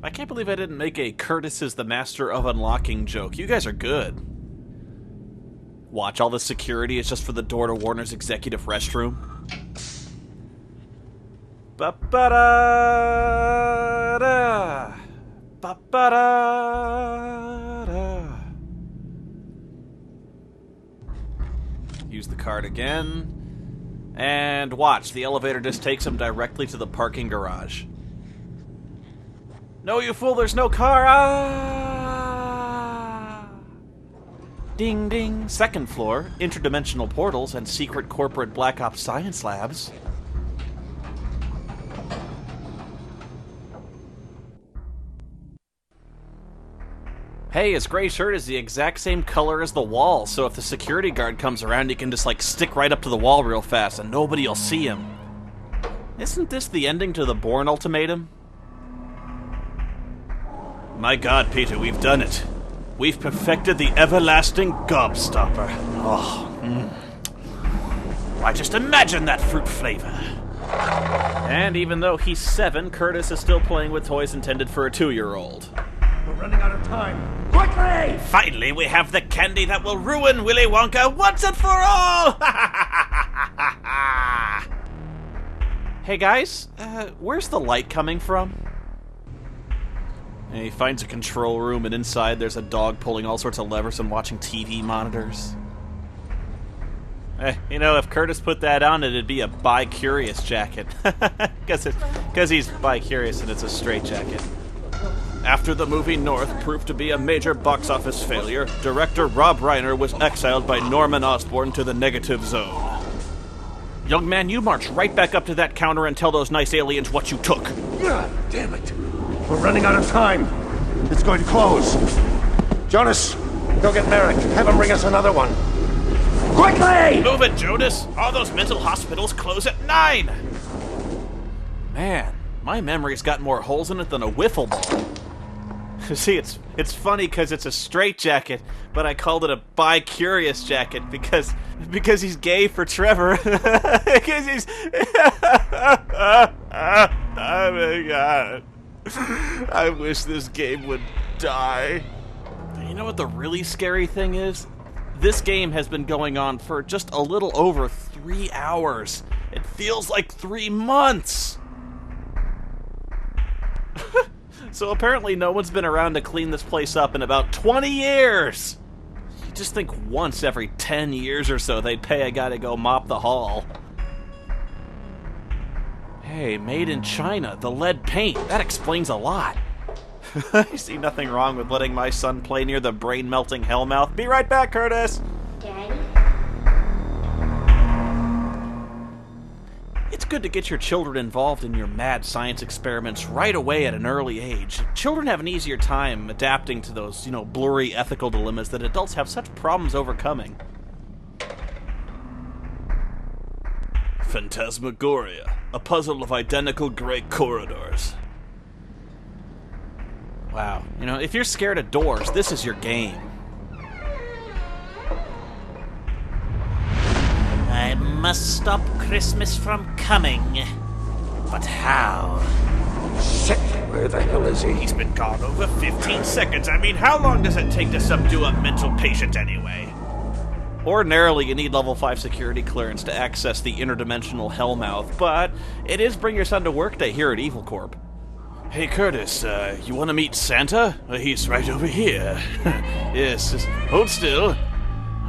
I can't believe I didn't make a Curtis is the master of unlocking joke. You guys are good. Watch, all the security is just for the door to Warner's executive restroom. Ba-ba-da-da. Ba-ba-da-da. Use the card again. And watch, the elevator just takes him directly to the parking garage. No, you fool, there's no car! Ah! Ding ding. Second floor, interdimensional portals and secret corporate Black Ops science labs. Hey, his gray shirt is the exact same color as the wall, so if the security guard comes around, he can just, like, stick right up to the wall real fast and nobody'll see him. Isn't this the ending to the Bourne ultimatum? My god, Peter, we've done it. We've perfected the everlasting gobstopper. Oh, Why, just imagine that fruit flavor. And even though he's 7, Curtis is still playing with toys intended for a 2-year-old. We're running out of time. Quickly! Finally, we have the candy that will ruin Willy Wonka once and for all! Hey guys, where's the light coming from? And he finds a control room, and inside there's a dog pulling all sorts of levers and watching TV monitors. You know, if Curtis put that on, it'd be a bi-curious jacket. Because he's bi-curious and it's a straight jacket. After the movie North proved to be a major box office failure, director Rob Reiner was exiled by Norman Osborn to the negative zone. Young man, you march right back up to that counter and tell those nice aliens what you took. God damn it. We're running out of time. It's going to close. Jonas, go get Merrick. Have him bring us another one. Quickly! Move it, Jonas! All those mental hospitals close at 9! Man, my memory's got more holes in it than a wiffle ball. See, it's funny because it's a straight-jacket, but I called it a bi-curious jacket because he's gay for Trevor. Because he's... Oh my god. I wish this game would die. You know what the really scary thing is? This game has been going on for just a little over 3 hours. It feels like 3 months. So apparently no one's been around to clean this place up in about 20 years! You just think once every 10 years or so they'd pay a guy to go mop the hall. Hey, made in China, the lead paint, that explains a lot. I see nothing wrong with letting my son play near the brain-melting hellmouth. Be right back, Curtis! Daddy? It's good to get your children involved in your mad science experiments right away at an early age. Children have an easier time adapting to those, blurry ethical dilemmas that adults have such problems overcoming. Phantasmagoria, a puzzle of identical gray corridors. Wow, if you're scared of doors, this is your game. I must stop Christmas from coming. But how? Shit, where the hell is he? He's been gone over 15 seconds. I mean, how long does it take to subdue a mental patient anyway? Ordinarily, you need level 5 security clearance to access the interdimensional hellmouth, but it is Bring Your Son to Work Day here at Evil Corp. Hey, Curtis, you want to meet Santa? He's right over here. Yes, just hold still.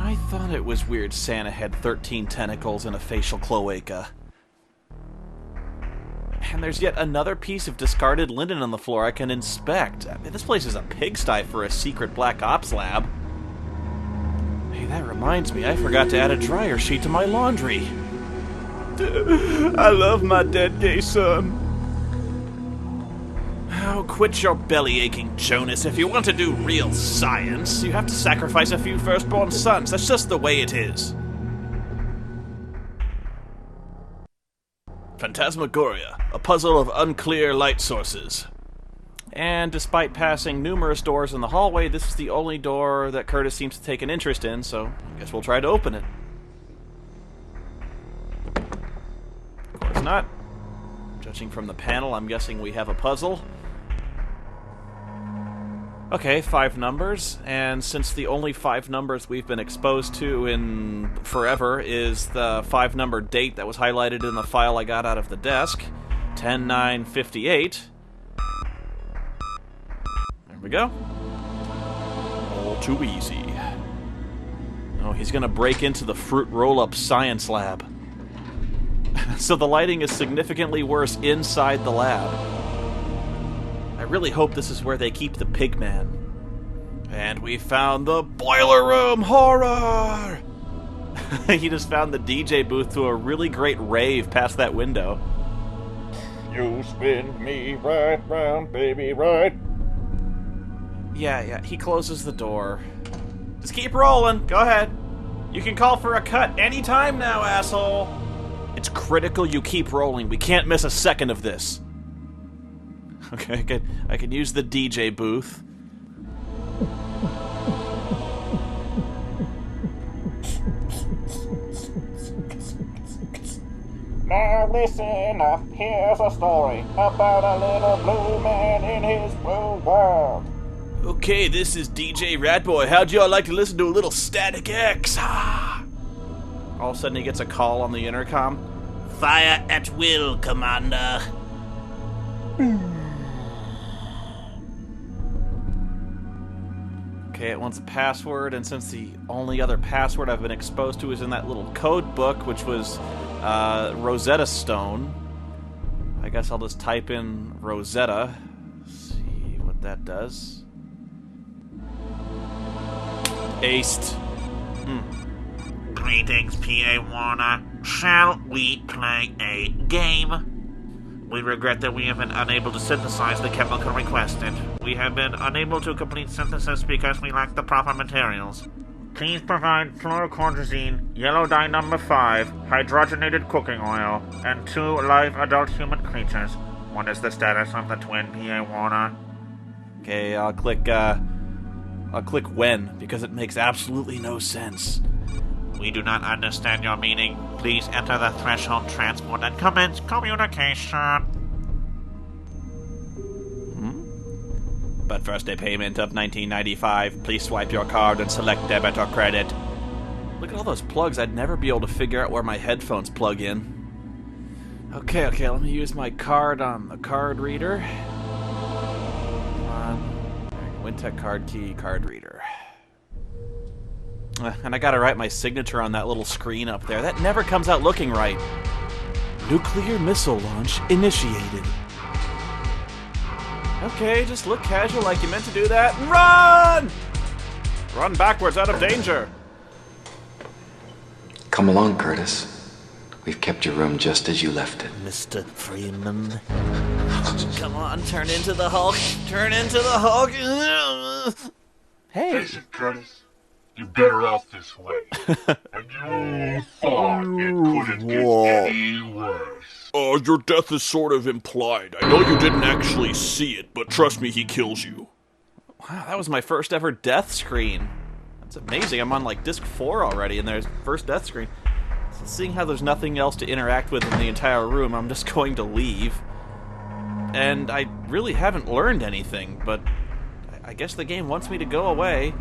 I thought it was weird Santa had 13 tentacles and a facial cloaca. And there's yet another piece of discarded linen on the floor I can inspect. I mean, this place is a pigsty for a secret Black Ops lab. Hey, that reminds me, I forgot to add a dryer sheet to my laundry. I love my dead gay son. Oh, quit your belly aching, Jonas. If you want to do real science, you have to sacrifice a few firstborn sons. That's just the way it is. Phantasmagoria, a puzzle of unclear light sources. And despite passing numerous doors in the hallway, this is the only door that Curtis seems to take an interest in, so I guess we'll try to open it. Of course not. Judging from the panel, I'm guessing we have a puzzle. Okay, 5 numbers, and since the only 5 numbers we've been exposed to in forever is the 5-number date that was highlighted in the file I got out of the desk, 10/9/58. There we go. All too easy. Oh, he's gonna break into the fruit roll-up science lab. So the lighting is significantly worse inside the lab. I really hope this is where they keep the pigman. And we found the boiler room horror! He just found the DJ booth to a really great rave past that window. You spin me right round, baby, right. Yeah, he closes the door. Just keep rolling, go ahead. You can call for a cut anytime now, asshole. It's critical you keep rolling. We can't miss a second of this. Okay, I can use the DJ booth. Now listen up, here's a story about a little blue man in his blue world. Okay, this is DJ Ratboy. How'd y'all like to listen to a little Static X? Ah! All of a sudden he gets a call on the intercom. Fire at will, Commander. Okay, it wants a password, and since the only other password I've been exposed to is in that little code book, which was Rosetta Stone, I guess I'll just type in Rosetta. See what that does. Aced. Greetings, P.A. Warner. Shall we play a game? We regret that we have been unable to synthesize the chemical requested. We have been unable to complete synthesis because we lack the proper materials. Please provide fluorocortisine, yellow dye number 5, hydrogenated cooking oil, and 2 live adult human creatures. What is the status of the twin, P.A. Warner? Okay, I'll click when, because it makes absolutely no sense. We do not understand your meaning. Please enter the threshold transport and commence communication. But first a payment of $19.95. Please swipe your card and select debit or credit. Look at all those plugs. I'd never be able to figure out where my headphones plug in. Okay, let me use my card on the card reader. Come on. Wyntech card key, card reader. And I gotta write my signature on that little screen up there. That never comes out looking right. Nuclear missile launch initiated. Okay, just look casual like you meant to do that. And run! Run backwards out of danger. Come along, Curtis. We've kept your room just as you left it. Mr. Freeman. Come on, turn into the Hulk. Turn into the Hulk. Hey. Face it, Curtis. You're better off this way. And you thought it couldn't get any worse. Your death is sort of implied. I know you didn't actually see it, but trust me, he kills you. Wow, that was my first ever death screen. That's amazing. I'm on like disc 4 already, and there's first death screen. So seeing how there's nothing else to interact with in the entire room, I'm just going to leave. And I really haven't learned anything, but I guess the game wants me to go away.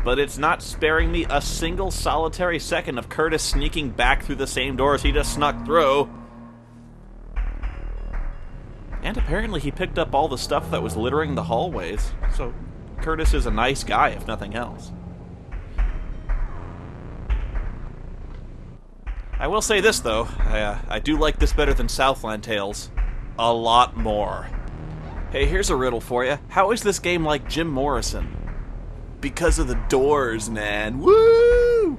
But it's not sparing me a single solitary second of Curtis sneaking back through the same doors he just snuck through. And apparently he picked up all the stuff that was littering the hallways, so Curtis is a nice guy, if nothing else. I will say this, though. I do like this better than Southland Tales. A lot more. Hey, here's a riddle for you. How is this game like Jim Morrison? Because of the doors, man. Woo!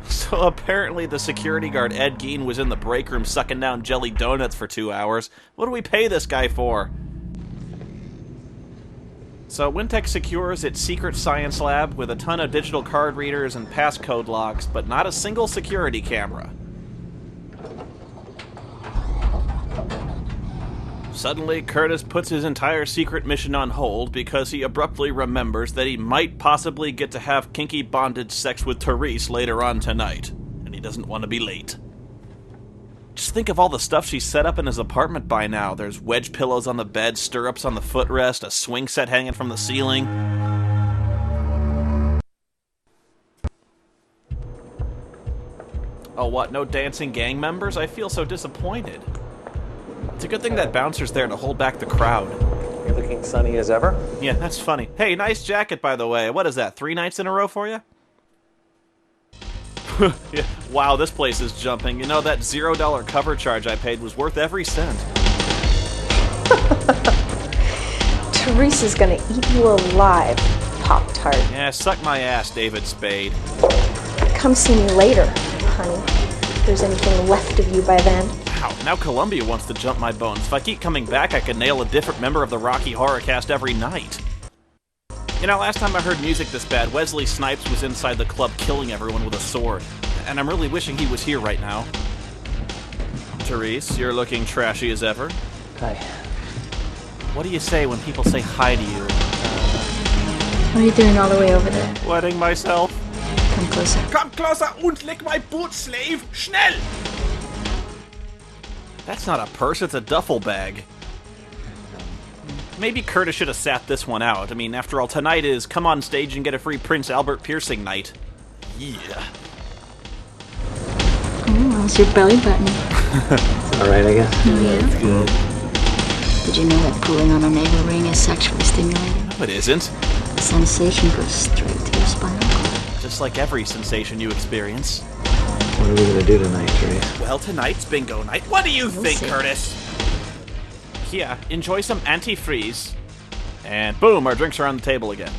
So apparently the security guard Ed Gein was in the break room sucking down jelly donuts for 2 hours. What do we pay this guy for? So Wyntech secures its secret science lab with a ton of digital card readers and passcode locks, but not a single security camera. Suddenly, Curtis puts his entire secret mission on hold because he abruptly remembers that he might possibly get to have kinky bondage sex with Terese later on tonight, and he doesn't want to be late. Just think of all the stuff she's set up in his apartment by now. There's wedge pillows on the bed, stirrups on the footrest, a swing set hanging from the ceiling. Oh, what? No dancing gang members? I feel so disappointed. It's a good thing that bouncer's there to hold back the crowd. You're looking sunny as ever? Yeah, that's funny. Hey, nice jacket, by the way. What is that, 3 nights in a row for you? Yeah. Wow, this place is jumping. You know, that $0 cover charge I paid was worth every cent. Teresa's gonna eat you alive, Pop-Tart. Yeah, suck my ass, David Spade. Come see me later, honey. If there's anything left of you by then. Wow, now Columbia wants to jump my bones. If I keep coming back, I can nail a different member of the Rocky Horror Cast every night. You know, last time I heard music this bad, Wesley Snipes was inside the club killing everyone with a sword. And I'm really wishing he was here right now. Therese, you're looking trashy as ever. Hi. What do you say when people say hi to you? What are you doing all the way over there? Wetting myself. Come closer. Komm closer und lick my boot, slave! Schnell! That's not a purse, it's a duffel bag. Maybe Curtis should have sat this one out. I mean, after all, tonight is come on stage and get a free Prince Albert piercing night. Yeah. Oh, how's your belly button? Alright, I guess. Oh, yeah? That's good. Did you know that pulling on a navel ring is sexually stimulating? No, it isn't. The sensation goes straight to your spinal cord. Just like every sensation you experience. What are we gonna do tonight, Therese? Well, tonight's bingo night. What do you We'll think, see. Curtis? Yeah, enjoy some antifreeze. And boom, our drinks are on the table again.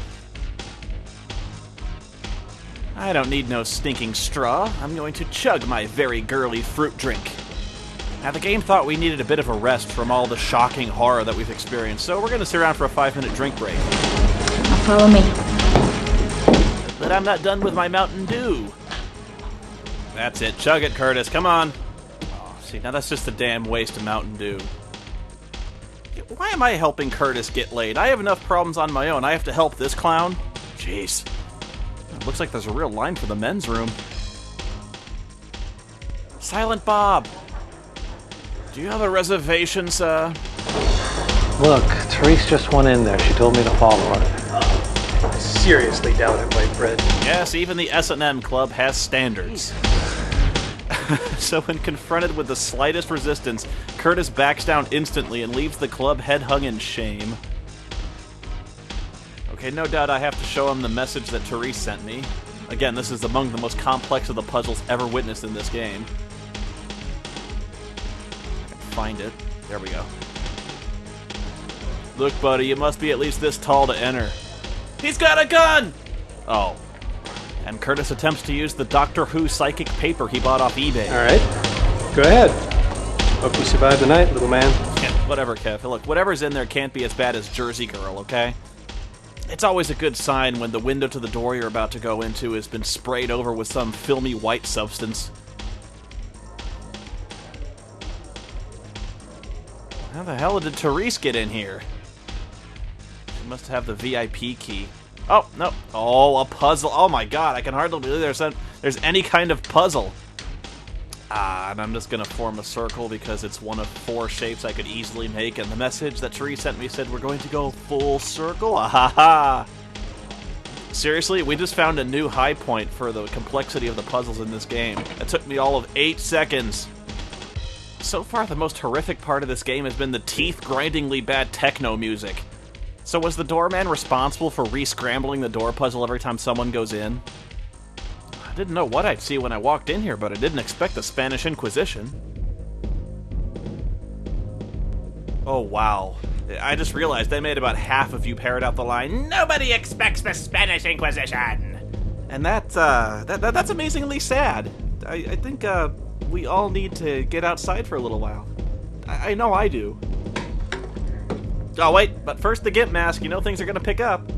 I don't need no stinking straw. I'm going to chug my very girly fruit drink. Now, the game thought we needed a bit of a rest from all the shocking horror that we've experienced, so we're going to sit around for a 5-minute drink break. Now follow me. But I'm not done with my Mountain Dew. That's it. Chug it, Curtis. Come on. Oh, see, now that's just a damn waste of Mountain Dew. Why am I helping Curtis get laid? I have enough problems on my own. I have to help this clown? Jeez. It looks like there's a real line for the men's room. Silent Bob. Do you have a reservation, sir? Look, Therese just went in there. She told me to follow her. I seriously doubt it, white bread. Yes, even the S&M Club has standards. So when confronted with the slightest resistance, Curtis backs down instantly and leaves the club head hung in shame. Okay, no doubt I have to show him the message that Therese sent me. Again, this is among the most complex of the puzzles ever witnessed in this game. I can find it. There we go. Look, buddy, you must be at least this tall to enter. He's got a gun! Oh. And Curtis attempts to use the Doctor Who psychic paper he bought off eBay. Alright. Go ahead. Hope you survive the night, little man. Yeah, whatever, Kev. Look, whatever's in there can't be as bad as Jersey Girl, okay? It's always a good sign when the window to the door you're about to go into has been sprayed over with some filmy white substance. How the hell did Therese get in here? She must have the VIP key. Oh, no. Oh, a puzzle. Oh my god, I can hardly believe there's any kind of puzzle. Ah, and I'm just gonna form a circle because it's one of 4 shapes I could easily make, and the message that Therese sent me said we're going to go full circle. Ah ha ha! Seriously, we just found a new high point for the complexity of the puzzles in this game. It took me all of 8 seconds. So far, the most horrific part of this game has been the teeth-grindingly bad techno music. So was the doorman responsible for re-scrambling the door puzzle every time someone goes in? I didn't know what I'd see when I walked in here, but I didn't expect the Spanish Inquisition. Oh, wow. I just realized I made about half of you parrot out the line, "Nobody expects the Spanish Inquisition!" And that's amazingly sad. I think, we all need to get outside for a little while. I know I do. Oh, wait, but first the GIMP mask. You know things are gonna pick up.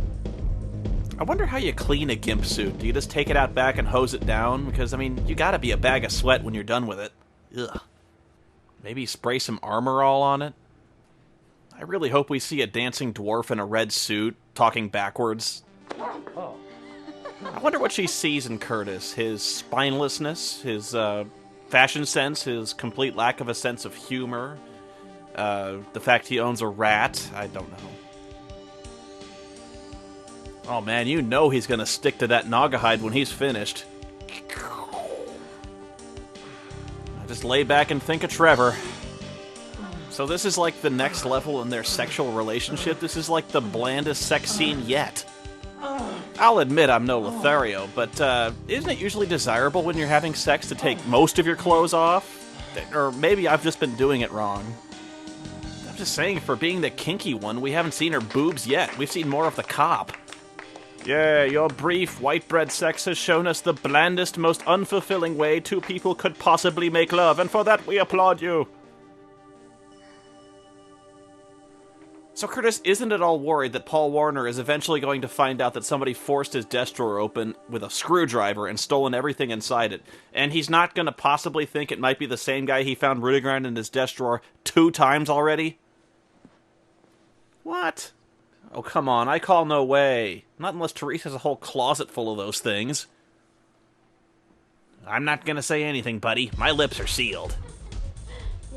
I wonder how you clean a GIMP suit. Do you just take it out back and hose it down? Because, I mean, you gotta be a bag of sweat when you're done with it. Ugh. Maybe spray some armor all on it? I really hope we see a dancing dwarf in a red suit, talking backwards. I wonder what she sees in Curtis. His spinelessness, his, fashion sense, his complete lack of a sense of humor, the fact he owns a rat, I don't know. Oh man, you know he's gonna stick to that Naugahyde when he's finished. Just lay back and think of Trevor. So this is like the next level in their sexual relationship. This is like the blandest sex scene yet. I'll admit I'm no Lothario, but isn't it usually desirable when you're having sex to take most of your clothes off? Or maybe I've just been doing it wrong. I'm just saying, for being the kinky one, we haven't seen her boobs yet. We've seen more of the cop. Yeah, your brief white bread sex has shown us the blandest, most unfulfilling way two people could possibly make love, and for that we applaud you. So Curtis isn't at all worried that Paul Warner is eventually going to find out that somebody forced his desk drawer open with a screwdriver and stolen everything inside it. And he's not going to possibly think it might be the same guy he found rooting around in his desk drawer 2 times already? What? Oh, come on, I call no way. Not unless Terese has a whole closet full of those things. I'm not going to say anything, buddy. My lips are sealed.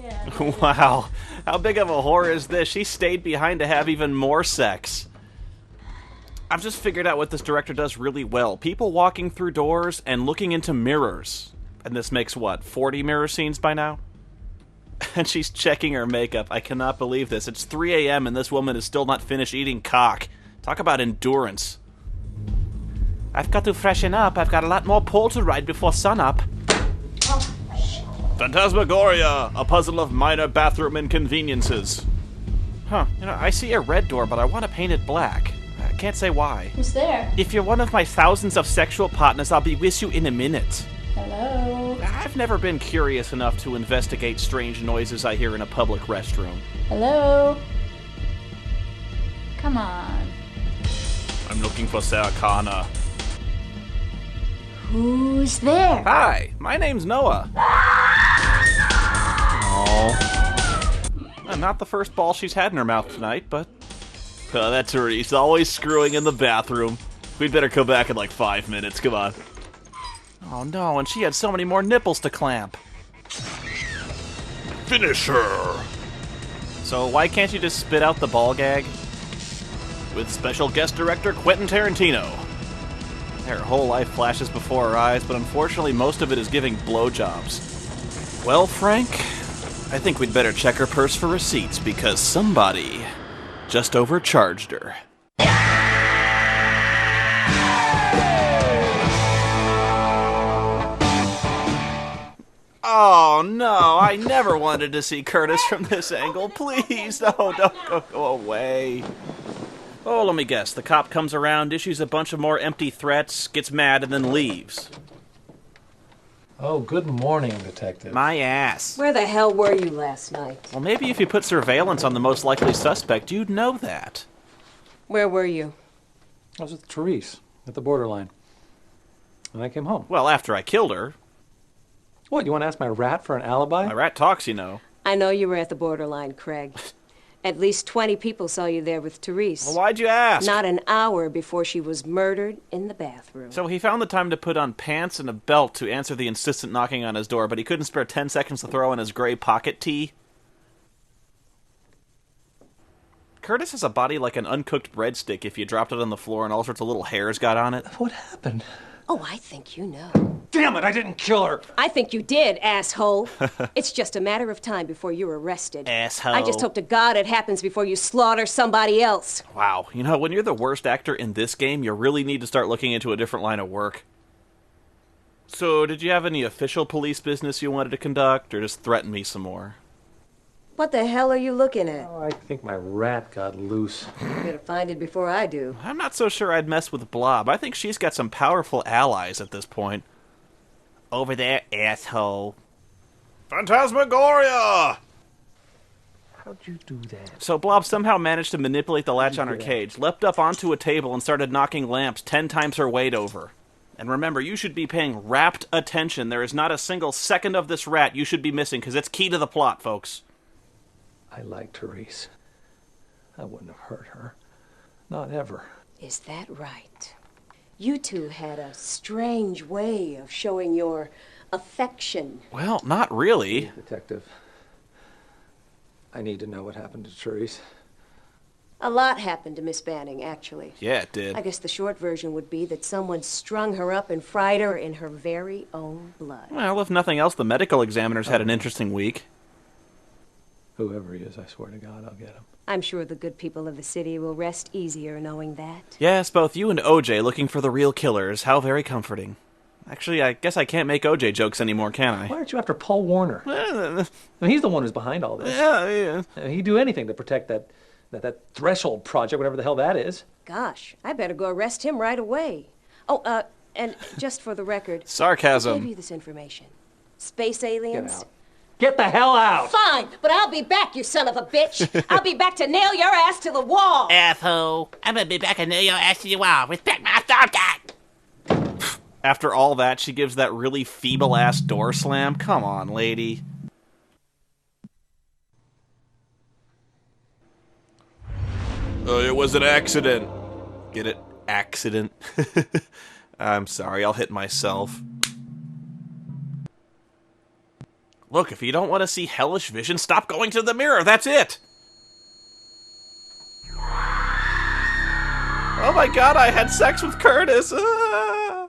Yeah. Wow. How big of a whore is this? She stayed behind to have even more sex. I've just figured out what this director does really well. People walking through doors and looking into mirrors. And this makes, what, 40 mirror scenes by now? And she's checking her makeup. I cannot believe this. It's 3 a.m. and this woman is still not finished eating cock. Talk about endurance. I've got to freshen up. I've got a lot more pole to ride before sunup. Phantasmagoria, a puzzle of minor bathroom inconveniences. Huh, I see a red door, but I want to paint it black. I can't say why. Who's there? If you're one of my thousands of sexual partners, I'll be with you in a minute. Hello? I've never been curious enough to investigate strange noises I hear in a public restroom. Hello? Come on. I'm looking for Sarah Connor. Who's there? Hi, my name's Noah. Oh. Not the first ball she's had in her mouth tonight, but... Oh, that's Terese, always screwing in the bathroom. We'd better come back in like 5 minutes, come on. Oh no, and she had so many more nipples to clamp. Finish her! So why can't you just spit out the ball gag? With special guest director Quentin Tarantino. Her whole life flashes before her eyes, but unfortunately most of it is giving blowjobs. Well, Frank, I think we'd better check her purse for receipts, because somebody just overcharged her. Oh no, I never wanted to see Curtis from this angle. Please, no, don't go away. Oh, let me guess. The cop comes around, issues a bunch of more empty threats, gets mad, and then leaves. Oh, good morning, Detective. My ass. Where the hell were you last night? Well, maybe if you put surveillance on the most likely suspect, you'd know that. Where were you? I was with Terese at the borderline. And I came home. Well, after I killed her. What, you want to ask my rat for an alibi? My rat talks, you know. I know you were at the borderline, Craig. At least 20 people saw you there with Terese. Well, why'd you ask? Not an hour before she was murdered in the bathroom. So he found the time to put on pants and a belt to answer the insistent knocking on his door, but he couldn't spare 10 seconds to throw in his gray pocket tee? Curtis has a body like an uncooked breadstick if you dropped it on the floor and all sorts of little hairs got on it. What happened? Oh, I think you know. Damn it, I didn't kill her! I think you did, asshole. It's just a matter of time before you're arrested. Asshole. I just hope to God it happens before you slaughter somebody else. Wow. You know, when you're the worst actor in this game, you really need to start looking into a different line of work. So, did you have any official police business you wanted to conduct, or just threaten me some more? What the hell are you looking at? Oh, I think my rat got loose. You better find it before I do. I'm not so sure I'd mess with Blob. I think she's got some powerful allies at this point. Over there, asshole. Phantasmagoria! How'd you do that? So Blob somehow managed to manipulate the latch on her cage, leapt up onto a table, and started knocking lamps 10 times her weight over. And remember, you should be paying rapt attention. There is not a single second of this rat you should be missing, because it's key to the plot, folks. I like Terese. I wouldn't have hurt her. Not ever. Is that right? You two had a strange way of showing your affection. Well, not really. Detective, I need to know what happened to Therese. A lot happened to Miss Banning, actually. Yeah, it did. I guess the short version would be that someone strung her up and fried her in her very own blood. Well, if nothing else, the medical examiners had an interesting week. Whoever he is, I swear to God, I'll get him. I'm sure the good people of the city will rest easier knowing that. Yes, both you and OJ looking for the real killers. How very comforting. Actually, I guess I can't make OJ jokes anymore, can I? Why aren't you after Paul Warner? I mean, he's the one who's behind all this. Yeah. He'd do anything to protect that threshold project, whatever the hell that is. Gosh, I better go arrest him right away. Oh, and just for the record... Sarcasm. Who gave you this information? Space aliens? Get out. Get the hell out! Fine, but I'll be back, you son of a bitch! I'll be back to nail your ass to the wall! Asshole. I'm gonna be back and nail your ass to the wall. Respect my authority! After all that, she gives that really feeble-ass door slam? Come on, lady. It was an accident. Get it? Accident. I'm sorry, I'll hit myself. Look, if you don't want to see hellish vision, stop going to the mirror, that's it! Oh my god, I had sex with Curtis! Ah!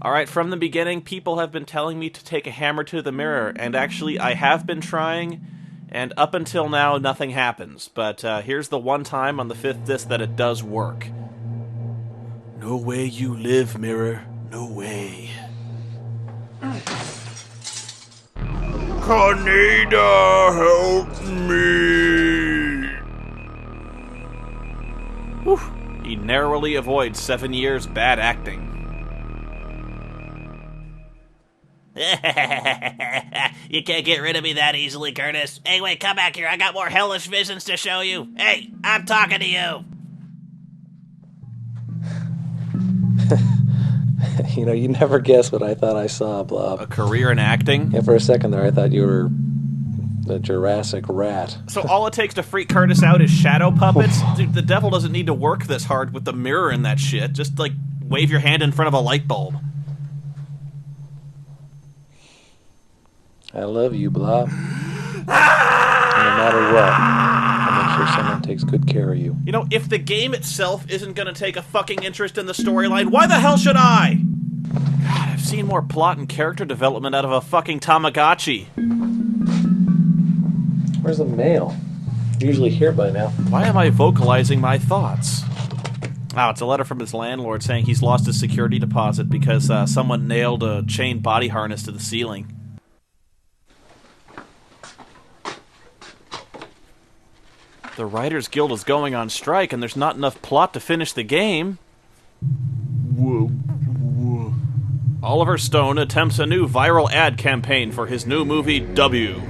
Alright, from the beginning, people have been telling me to take a hammer to the mirror, and actually, I have been trying, and up until now, nothing happens. But here's the one time on the 5th disc that it does work. No way you live, mirror. No way. Kaneda, help me! Whew. He narrowly avoids 7 years bad acting. You can't get rid of me that easily, Curtis. Hey, wait, come back here. I got more hellish visions to show you. Hey, I'm talking to you. You know, you never guess what I thought I saw, Blob. A career in acting? Yeah, for a second there, I thought you were the Jurassic rat. So all it takes to freak Curtis out is shadow puppets? Dude, the devil doesn't need to work this hard with the mirror and that shit. Just, like, wave your hand in front of a light bulb. I love you, Blob. And no matter what, I'll make sure someone takes good care of you. You know, if the game itself isn't gonna take a fucking interest in the storyline, why the hell should I? God, I've seen more plot and character development out of a fucking Tamagotchi. Where's the mail? Usually here by now. Why am I vocalizing my thoughts? Oh, it's a letter from his landlord saying he's lost his security deposit because someone nailed a chain body harness to the ceiling. The Writers Guild is going on strike, and there's not enough plot to finish the game. Whoa. Oliver Stone attempts a new viral ad campaign for his new movie, W.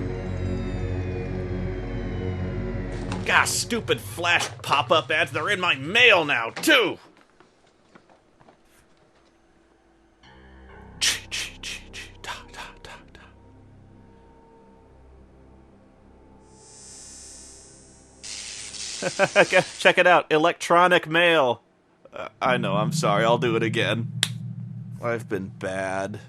God, stupid flash pop-up ads, they're in my mail now, too! Check it out, electronic mail. I know, I'm sorry, I'll do it again. I've been bad.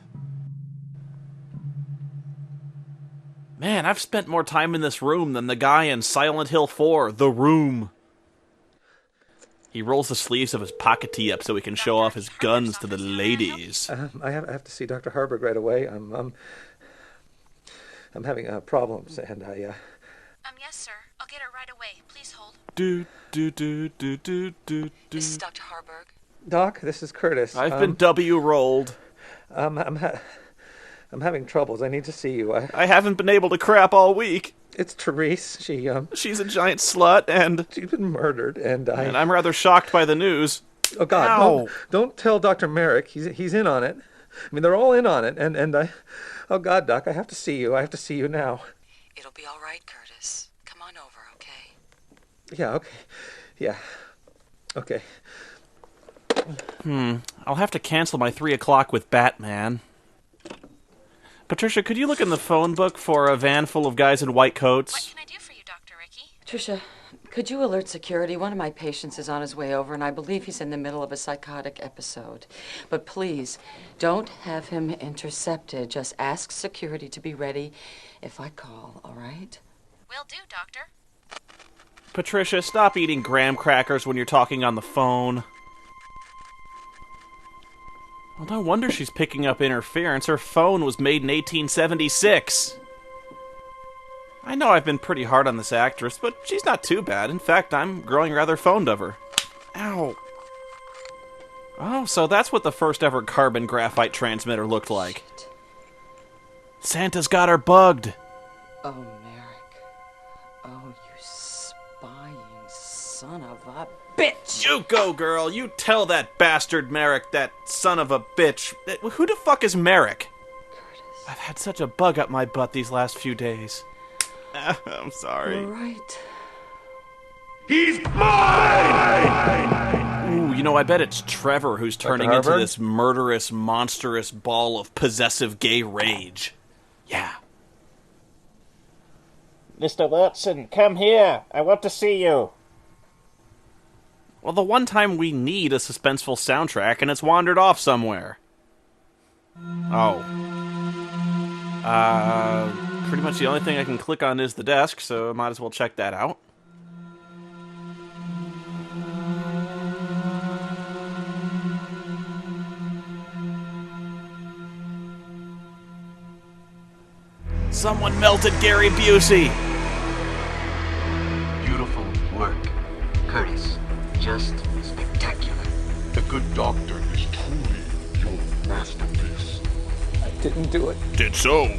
Man, I've spent more time in this room than the guy in Silent Hill 4, The Room. He rolls the sleeves of his pocket tee up so he can show off his guns to the ladies. I have to see Dr. Harburg right away. I'm having problems, and I... Yes, sir. I'll get her right away. Please hold. This is Dr. Harburg. Doc, this is Curtis. I've been W-rolled. I'm having troubles. I need to see you. I haven't been able to crap all week. It's Therese. She's a giant slut, and... She's been murdered, and I'm rather shocked by the news. Oh, God, don't tell Dr. Merrick. He's in on it. I mean, they're all in on it, and I... Oh, God, Doc, I have to see you. I have to see you now. It'll be all right, Curtis. Come on over, okay? Yeah, okay. Yeah. Okay. I'll have to cancel my 3 o'clock with Batman. Patricia, could you look in the phone book for a van full of guys in white coats? What can I do for you, Dr. Ricky? Trisha, Could you alert security? One of my patients is on his way over, and I believe he's in the middle of a psychotic episode. But please, don't have him intercepted. Just ask security to be ready if I call, all right? Will do, Doctor. Patricia, stop eating graham crackers when you're talking on the phone. Well, no wonder she's picking up interference. Her phone was made in 1876. I know I've been pretty hard on this actress, but she's not too bad. In fact, I'm growing rather fond of her. Ow. Oh, so that's what the first ever carbon graphite transmitter looked like. Shit. Santa's got her bugged. Oh, Merrick. Oh, you spying son of a bitch. You go, girl. You tell that bastard Merrick, that son of a bitch. Who the fuck is Merrick? Curtis. I've had such a bug up my butt these last few days. I'm sorry. All right. He's mine! Ooh, you know, I bet it's Trevor who's turning into this murderous, monstrous ball of possessive gay rage. Yeah. Mr. Watson, come here. I want to see you. Well, the one time we need a suspenseful soundtrack, and it's wandered off somewhere. Oh. Pretty much the only thing I can click on is the desk, so I might as well check that out. Someone melted Gary Busey! Beautiful work, Curtis. Just spectacular. The Good Doctor is truly your masterpiece. I didn't do it. Did so.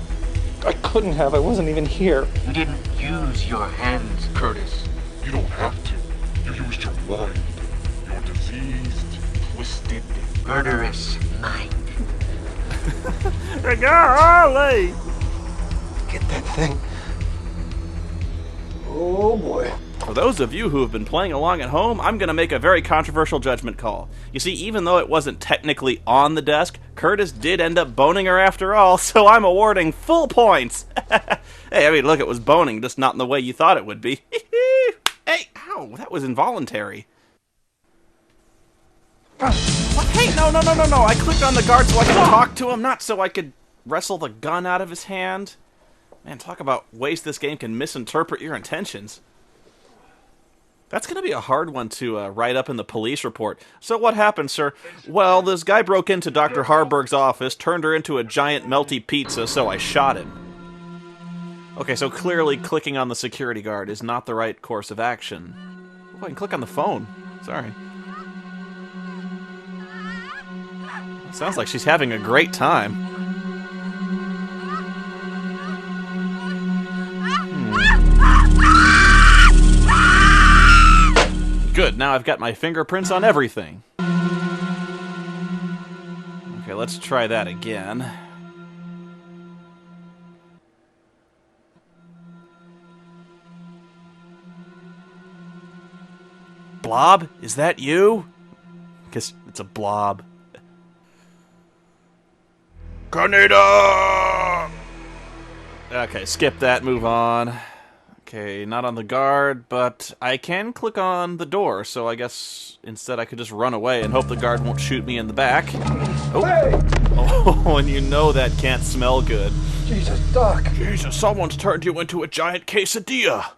I couldn't have. I wasn't even here. You didn't use your hands, Curtis. You don't have to. You used your mind. Your diseased, twisted, murderous mind. Golly! Get that thing. Oh boy. For those of you who have been playing along at home, I'm going to make a very controversial judgment call. You see, even though it wasn't technically on the desk, Curtis did end up boning her after all, so I'm awarding full points. Hey, I mean, look, it was boning, just not in the way you thought it would be. Hey, ow, that was involuntary. What? Hey, no, I clicked on the guard so I could talk to him, not so I could wrestle the gun out of his hand. Man, talk about ways this game can misinterpret your intentions. That's going to be a hard one to write up in the police report. So what happened, sir? Well, this guy broke into Dr. Harburg's office, turned her into a giant melty pizza, so I shot him. Okay, so clearly clicking on the security guard is not the right course of action. Oh, I can click on the phone. Sorry. Sounds like she's having a great time. Good, now I've got my fingerprints on everything. Okay, let's try that again. Blob? Is that you? Guess it's a blob. Canada! Okay, skip that, move on. Okay, not on the guard, but I can click on the door, so I guess instead I could just run away and hope the guard won't shoot me in the back. Oh, Hey! oh, and you know that can't smell good. Jesus, Doc. Jesus, someone's turned you into a giant quesadilla.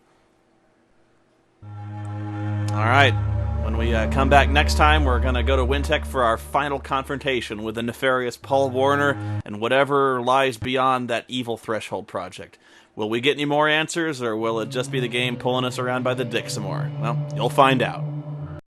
Alright, when we come back next time, we're going to go to Wyntech for our final confrontation with the nefarious Paul Warner and whatever lies beyond that evil threshold project. Will we get any more answers, or will it just be the game pulling us around by the dick some more? Well, you'll find out.